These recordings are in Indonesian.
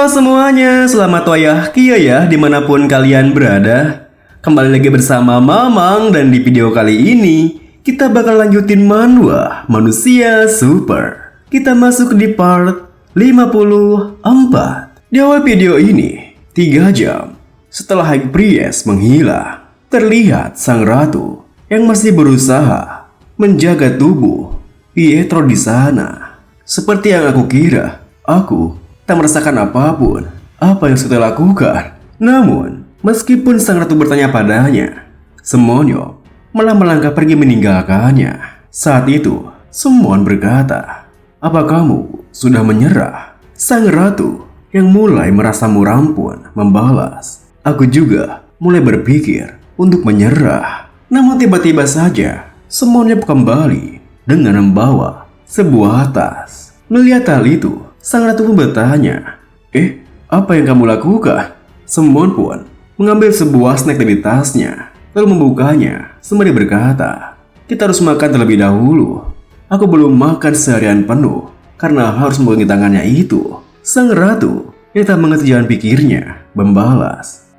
Semuanya, selamat wayah kia ya dimanapun kalian berada. Kembali lagi bersama Mamang dan di video kali ini kita bakal lanjutin manhwa Manusia Super. Kita masuk di part 54. Di awal video ini, 3 jam setelah High Priest menghilang, terlihat sang ratu yang masih berusaha menjaga tubuh Pietro di sana. Seperti yang aku kira, aku tak merasakan apapun apa yang sudah lakukan. Namun, meskipun sang ratu bertanya padanya, Semonyo malah melangkah pergi meninggalkannya. Saat itu, Sumon berkata, "Apa kamu sudah menyerah?" Sang ratu yang mulai merasa muram pun membalas, "Aku juga mulai berpikir untuk menyerah." Namun tiba-tiba saja, Semonyo kembali dengan membawa sebuah tas. Melihat hal itu, sang ratu pun bertanya, apa yang kamu lakukan?" Semon pun mengambil sebuah snack dari tasnya, lalu membukanya sembari berkata, "Kita harus makan terlebih dahulu. Aku belum makan seharian penuh karena harus memegangi tangannya itu." Sang ratu yang tak mengerti jalan pikirnya membalas,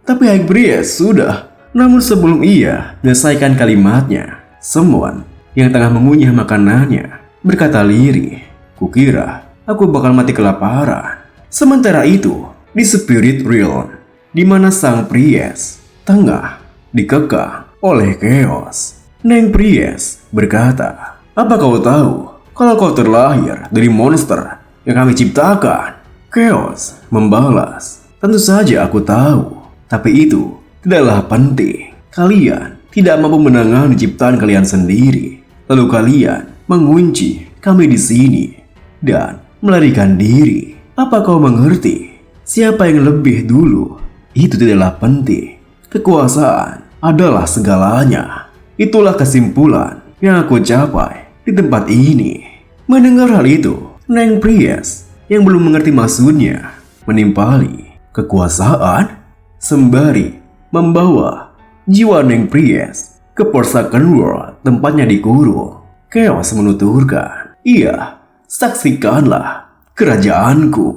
tapi High Priest sudah." Namun sebelum ia menyelesaikan kalimatnya, Semon yang tengah mengunyah makanannya berkata lirih, "Kukira aku bakal mati kelaparan." Sementara itu, di Spirit Realm, di mana sang Priest tengah dikekang oleh Chaos, Neng Priest berkata, "Apa kau tahu kalau kau terlahir dari monster yang kami ciptakan?" Chaos membalas, "Tentu saja aku tahu, tapi itu tidaklah penting. Kalian tidak mampu menangani ciptaan kalian sendiri, lalu kalian mengunci kami di sini dan melarikan diri. Apa kau mengerti? Siapa yang lebih dulu? Itu tidaklah penting. Kekuasaan adalah segalanya." Itulah kesimpulan yang aku capai di tempat ini. Mendengar hal itu, Neng Priest yang belum mengerti maksudnya menimpali kekuasaan sembari membawa jiwa Neng Priest ke Forsaken World tempatnya dikurung. Chaos menuturkan, "Iya, saksikanlah kerajaanku."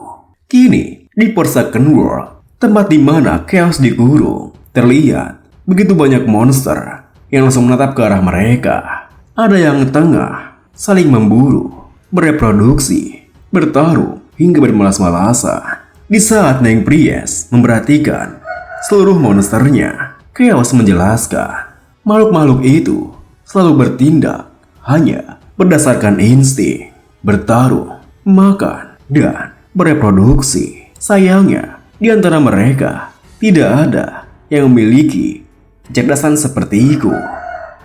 Kini di Forsaken World, tempat di mana Chaos dikurung, terlihat begitu banyak monster yang langsung menatap ke arah mereka. Ada yang tengah saling memburu, bereproduksi, bertarung hingga bermalas-malasan. Di saat Neng Priest memperhatikan seluruh monsternya, Chaos menjelaskan, makhluk-makhluk itu selalu bertindak hanya berdasarkan insting, bertarung, makan, dan bereproduksi. Sayangnya, di antara mereka tidak ada yang memiliki kecerdasan sepertiku.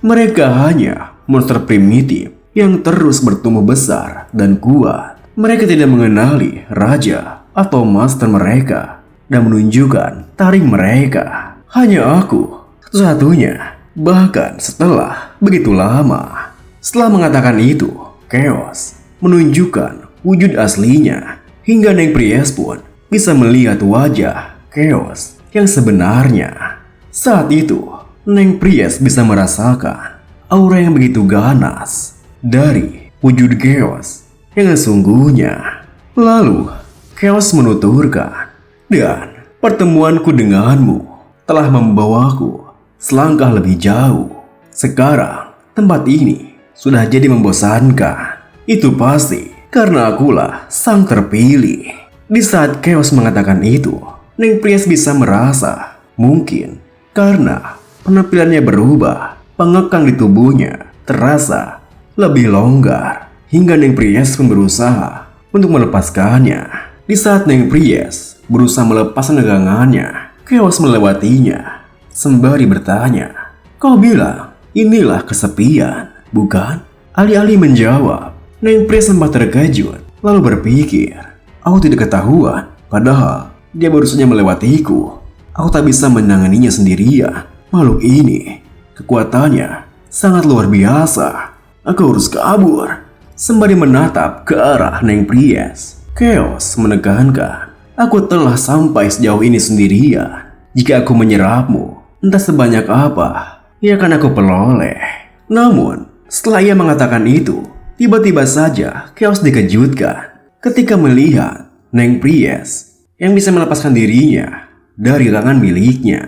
Mereka hanya monster primitif yang terus bertumbuh besar dan kuat. Mereka tidak mengenali raja atau master mereka dan menunjukkan taring mereka. Hanya aku satu-satunya, bahkan setelah begitu lama. Setelah mengatakan itu, Chaos menunjukkan wujud aslinya hingga Neng Priest pun bisa melihat wajah Chaos yang sebenarnya. Saat itu, Neng Priest bisa merasakan aura yang begitu ganas dari wujud Chaos yang sesungguhnya. Lalu, Chaos menuturkan, "Dan pertemuanku denganmu telah membawaku selangkah lebih jauh. Sekarang, tempat ini sudah jadi membosankan. Itu pasti karena akulah sang terpilih." Di saat Chaos mengatakan itu, Neng Priest bisa merasa mungkin karena penampilannya berubah, pengekang di tubuhnya terasa lebih longgar hingga Neng Priest pun berusaha untuk melepaskannya. Di saat Neng Priest berusaha melepas negangannya, Chaos melewatinya sembari bertanya, "Kau bilang inilah kesepian, bukan?" Alih-alih menjawab, Neng Priest sempat terkejut lalu berpikir, "Aku tidak ketahuan, padahal dia baru saja melewatiku. Aku tak bisa menanganinya sendirian. Makhluk ini, kekuatannya sangat luar biasa. Aku harus kabur." Sembari menatap ke arah Neng Priest, Chaos menekankan, "Aku telah sampai sejauh ini sendirian. Jika aku menyerapmu, entah sebanyak apa yang akan aku peroleh." Namun, setelah ia mengatakan itu, tiba-tiba saja Chaos dikejutkan ketika melihat Neng Priest yang bisa melepaskan dirinya dari tangan miliknya.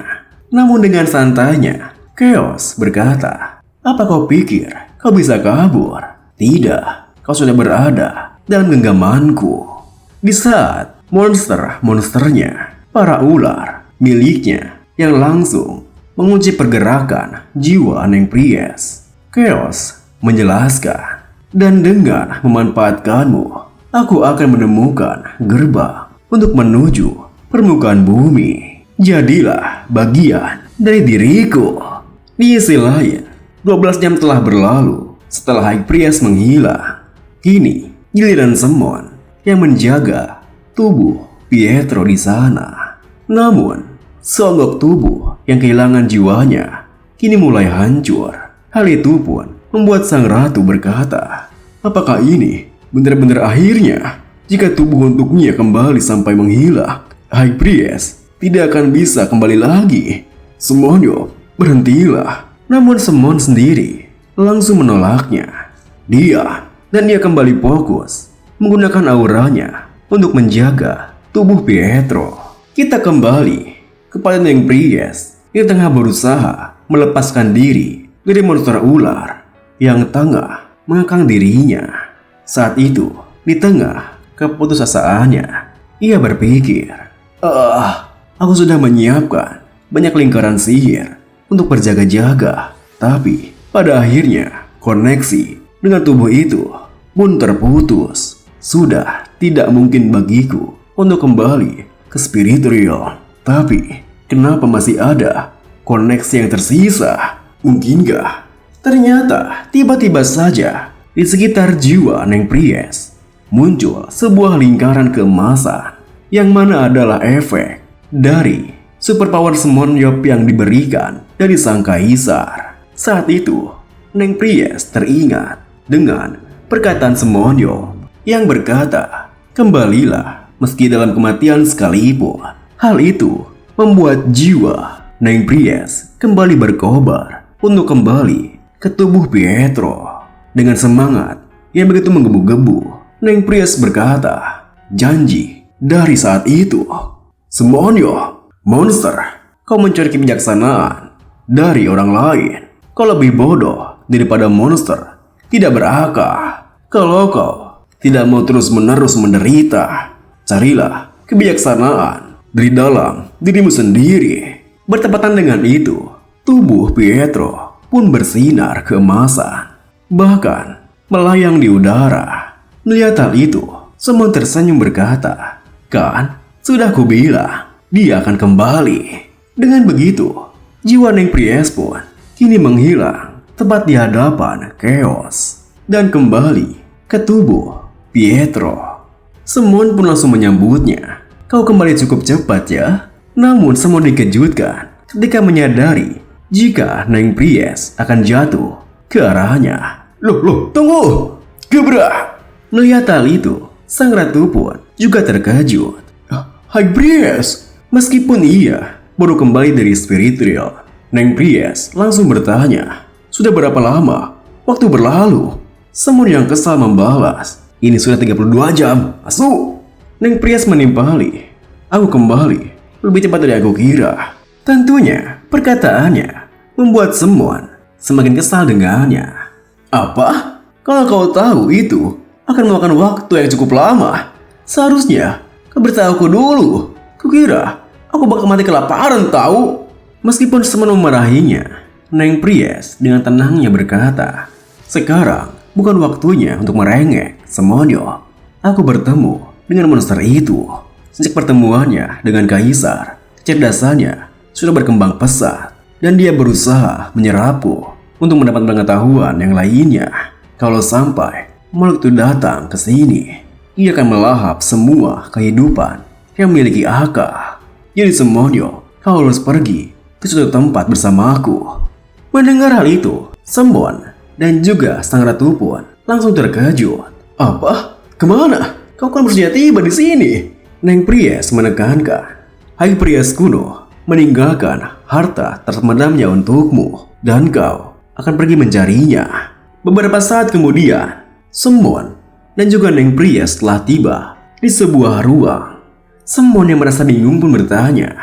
Namun dengan santainya, Chaos berkata, "Apa kau pikir kau bisa kabur? Tidak, kau sudah berada dalam genggamanku." Di saat monsternya, para ular miliknya yang langsung mengunci pergerakan jiwa Neng Priest, Chaos menjelaskan, "Dan dengan memanfaatkanmu, aku akan menemukan gerbang untuk menuju permukaan bumi. Jadilah bagian dari diriku." Di sisi lain, 12 jam telah berlalu setelah High Priest menghilang. Kini, giliran Summon yang menjaga tubuh Pietro di sana. Namun, seonggok tubuh yang kehilangan jiwanya kini mulai hancur. Hal itu pun membuat sang ratu berkata, "Apakah ini benar-benar akhirnya? Jika tubuh untuknya kembali sampai menghilang, High Priest tidak akan bisa kembali lagi. Semuanya berhentilah." Namun Summon sendiri langsung menolaknya. Dia kembali fokus menggunakan auranya untuk menjaga tubuh Pietro. Kita kembali kepada Neng Priest yang tengah berusaha melepaskan diri dari monster ular yang tengah mengekang dirinya. Saat itu, di tengah keputusasaannya, ia berpikir, aku sudah menyiapkan banyak lingkaran sihir untuk berjaga-jaga, tapi pada akhirnya koneksi dengan tubuh itu pun terputus. Sudah tidak mungkin bagiku untuk kembali ke spiritual. Tapi kenapa masih ada koneksi yang tersisa? Mungkinkah ternyata tiba-tiba saja di sekitar jiwa Neng Priest muncul sebuah lingkaran keemasan yang mana adalah efek dari superpower Semonyob yang diberikan dari sang kaisar. Saat itu, Neng Priest teringat dengan perkataan Semonyob yang berkata, "Kembalilah meski dalam kematian sekalipun." Hal itu membuat jiwa Neng Priest kembali berkobar untuk kembali ke tubuh Pietro. Dengan semangat yang begitu menggebu-gebu, Neng Priest berkata, "Janji dari saat itu, Semonyob, monster, kau mencuri kebijaksanaan dari orang lain. Kau lebih bodoh daripada monster, tidak berakal. Kalau kau tidak mau terus-menerus menderita, carilah kebijaksanaan dari dalam dirimu sendiri." Bertepatan dengan itu, tubuh Pietro pun bersinar keemasan, bahkan melayang di udara. Melihat hal itu, Summon tersenyum berkata, "Kan, sudah kubilang dia akan kembali." Dengan begitu, jiwa Neng Priest pun kini menghilang tepat di hadapan Chaos dan kembali ke tubuh Pietro. Summon pun langsung menyambutnya. "Kau kembali cukup cepat ya." Namun Summon dikejutkan ketika menyadari jika Neng Priest akan jatuh ke arahnya. Loh, tunggu! Gebrak! Melihat hal itu, sang ratu pun juga terkejut. "High Priest!" Meskipun ia baru kembali dari spiritual, Neng Priest langsung bertanya, "Sudah berapa lama waktu berlalu?" Summon yang kesal membalas, "Ini sudah 32 jam, asu!" Neng Priest menimpali, "Aku kembali lebih cepat dari aku kira." Tentunya perkataannya membuat Summon semakin kesal dengannya. "Apa? Kalau kau tahu itu akan memakan waktu yang cukup lama, seharusnya kau beritahuku dulu. Kukira aku bakal mati kelaparan tahu." Meskipun Summon memarahinya, Neng Priest dengan tenangnya berkata, "Sekarang bukan waktunya untuk merengek, Semonyob. Aku bertemu dengan monster itu. Sejak pertemuannya dengan kaisar, kecerdasannya sudah berkembang pesat dan dia berusaha menyerapku untuk mendapat pengetahuan yang lainnya. Kalau sampai makhluk itu datang ke sini, ia akan melahap semua kehidupan yang memiliki akal. Jadi Semonyob, kau harus pergi ke suatu tempat bersamaku." Mendengar hal itu, Summon dan juga sang ratu pun langsung terkejut. "Apa? Kemana? Kau kan baru saja tiba di sini." Neng Priest menekankan, "High Priest kuno meninggalkan harta terpendamnya untukmu dan kau akan pergi mencarinya." Beberapa saat kemudian, Summon dan juga Neng Priest telah tiba di sebuah ruang. Semua yang merasa bingung pun bertanya,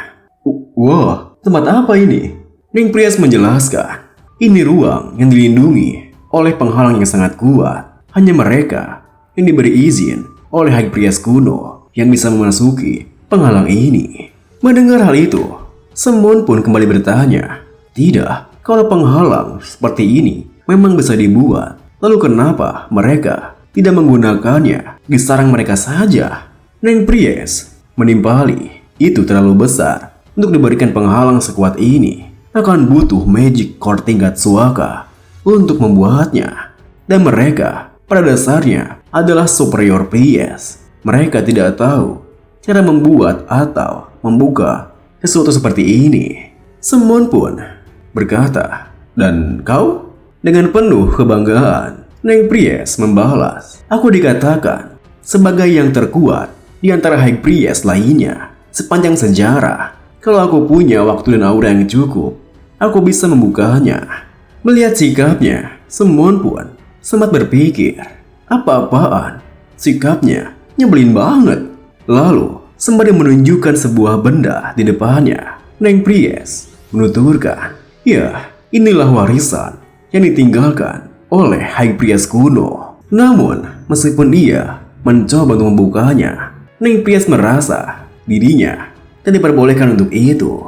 "Wah, tempat apa ini?" Neng Prias menjelaskan, ini ruang yang dilindungi oleh penghalang yang sangat kuat. Hanya mereka yang diberi izin oleh High Priest kuno yang bisa memasuki penghalang ini. Mendengar hal itu, Semon pun kembali bertanya, "Tidak, kalau penghalang seperti ini memang bisa dibuat, lalu kenapa mereka tidak menggunakannya di sarang mereka saja?" Neng Priest menimpali, itu terlalu besar untuk diberikan penghalang sekuat ini. Akan butuh magic core tingkat suaka untuk membuatnya. Dan mereka pada dasarnya adalah superior priest. Mereka tidak tahu cara membuat atau membuka sesuatu seperti ini. Semon pun berkata, "Dan kau?" Dengan penuh kebanggaan, Neng Priest membalas, "Aku dikatakan sebagai yang terkuat di antara High Priest lainnya sepanjang sejarah. Kalau aku punya waktu dan aura yang cukup, aku bisa membukanya." Melihat sikapnya, Semon pun sempat berpikir, apa-apaan? Sikapnya nyebelin banget. Lalu, sembari menunjukkan sebuah benda di depannya, Neng Priest menuturkan, "Ya, inilah warisan yang ditinggalkan oleh High Priest kuno." Namun, meskipun dia mencoba untuk membukanya, Neng Priest merasa dirinya tidak diperbolehkan untuk itu.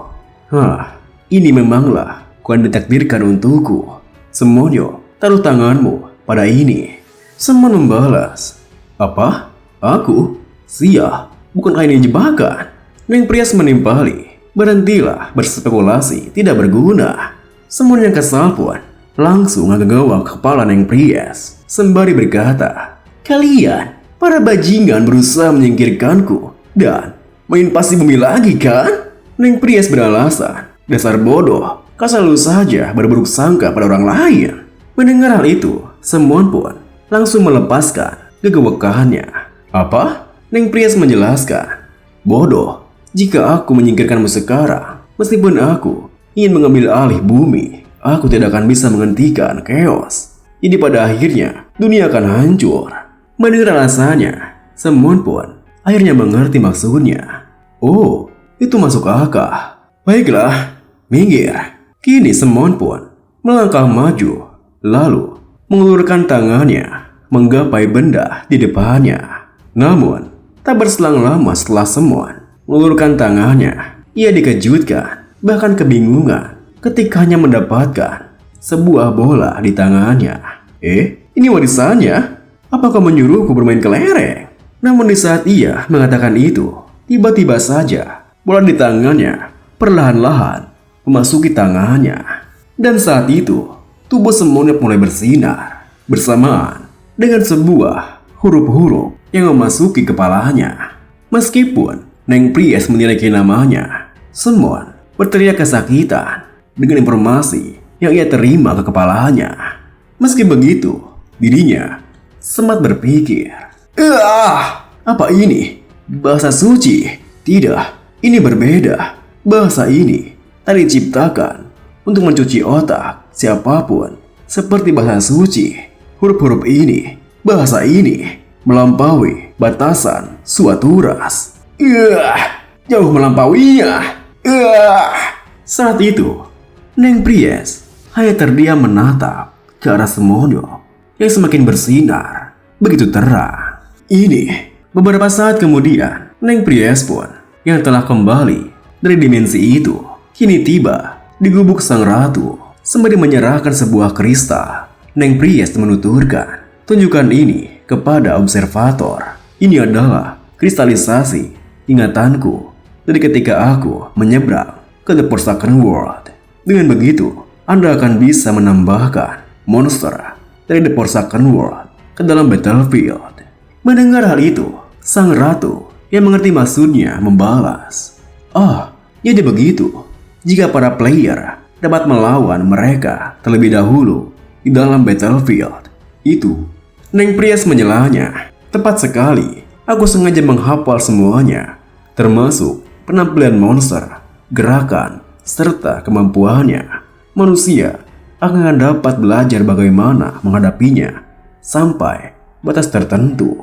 Ini memanglah Tuhan ditakdirkan untukku. Semonyo, taruh tanganmu pada ini." Semon membalas, "Apa? Aku? Sia, bukankah ini jebakan?" Neng Priest menimpali, "Berhentilah berspekulasi, tidak berguna." Semon yang kesal pun langsung menggawak kepala Neng Priest sembari berkata, "Kalian, para bajingan berusaha menyingkirkanku dan main pasti bumi lagi kan?" Neng Priest beralasan, "Dasar bodoh, kau selalu saja berburuk sangka pada orang lain." Mendengar hal itu, Semon pun langsung melepaskan kegewakannya. "Apa?" Neng Priest menjelaskan, "Bodoh, jika aku menyingkirkanmu sekarang, meskipun aku ingin mengambil alih bumi, aku tidak akan bisa menghentikan chaos. Jadi pada akhirnya, dunia akan hancur." Mendengar alasannya, Semon pun akhirnya mengerti maksudnya. Oh, itu masuk akal. Baiklah, minggir. Kini Semon pun melangkah maju, lalu mengulurkan tangannya menggapai benda di depannya. Namun, tak berselang lama setelah Semon mengulurkan tangannya, ia dikejutkan, bahkan kebingungan ketika hanya mendapatkan sebuah bola di tangannya. Ini warisannya? Apakah menyuruhku bermain kelereng?" Namun di saat ia mengatakan itu, tiba-tiba saja bola di tangannya perlahan-lahan memasuki tangannya. Dan saat itu, tubuh Semon mulai bersinar bersamaan dengan sebuah huruf-huruf yang memasuki kepalanya. Meskipun Neng Priest menilai namanya, Semon berteriak kesakitan dengan informasi yang ia terima ke kepalanya. Meski begitu, dirinya sempat berpikir, apa ini? Bahasa suci? Tidak, ini berbeda. Bahasa ini tak diciptakan untuk mencuci otak siapapun seperti bahasa suci. Huruf-huruf ini, bahasa ini melampaui batasan suatu ras. Jauh melampauinya. Saat itu, Neng Priest hanya terdiam menatap ke arah Semonyo yang semakin bersinar begitu terang. Ini beberapa saat kemudian, Neng Priest pun yang telah kembali dari dimensi itu kini tiba di gubuk sang ratu sembari menyerahkan sebuah kristal. Neng Priest menuturkan, "Tunjukkan ini kepada observator. Ini adalah kristalisasi ingatanku dari ketika aku menyeberang ke The Forsaken World. Dengan begitu, Anda akan bisa menambahkan monster dari The Forsaken World ke dalam battlefield." Mendengar hal itu, sang ratu yang mengerti maksudnya membalas, jadi begitu. Jika para player dapat melawan mereka terlebih dahulu di dalam battlefield itu. Neng Priest menyelanya, "Tepat sekali. Aku sengaja menghafal semuanya, termasuk penampilan monster, gerakan, serta kemampuannya. Manusia akan dapat belajar bagaimana menghadapinya sampai batas tertentu.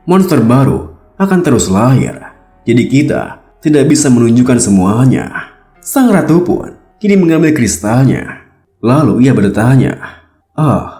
Monster baru akan terus lahir. Jadi kita tidak bisa menunjukkan semuanya. Sang ratu pun kini mengambil kristalnya. Lalu ia bertanya,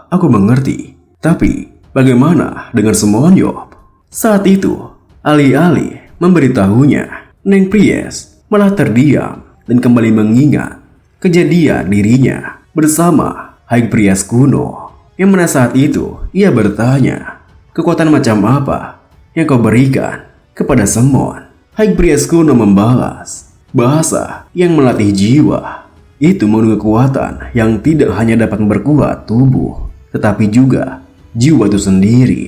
aku mengerti. Tapi bagaimana dengan Semonyo? Saat itu, alih-alih memberitahunya, Neng Pries malah terdiam dan kembali mengingat kejadian dirinya bersama High Priest kuno. Yang mana saat itu ia bertanya, kekuatan macam apa yang kau berikan kepada Semon? High Priest kuno membalas, bahasa yang melatih jiwa. Itu mengandung kekuatan yang tidak hanya dapat memperkuat tubuh, tetapi juga jiwa itu sendiri.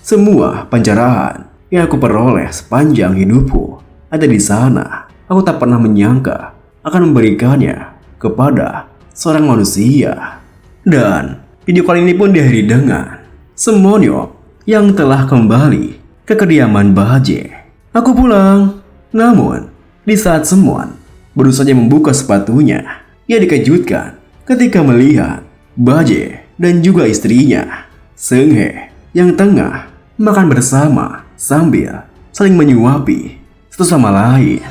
Semua pencerahan yang aku peroleh sepanjang hidupku ada di sana. Aku tak pernah menyangka akan memberikannya kepada seorang manusia. Dan video kali ini pun diakhiri dengan Semonyo yang telah kembali ke kediaman Baje. Aku pulang. Namun, di saat Semon baru saja membuka sepatunya, ia dikejutkan ketika melihat Baje dan juga istrinya, Seunghae, yang tengah makan bersama sambil saling menyuapi satu sama lain.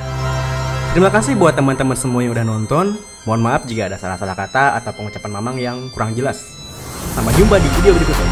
Terima kasih buat teman-teman semua yang udah nonton. Mohon maaf jika ada salah-salah kata atau pengucapan Mamang yang kurang jelas. Sampai jumpa di video berikutnya.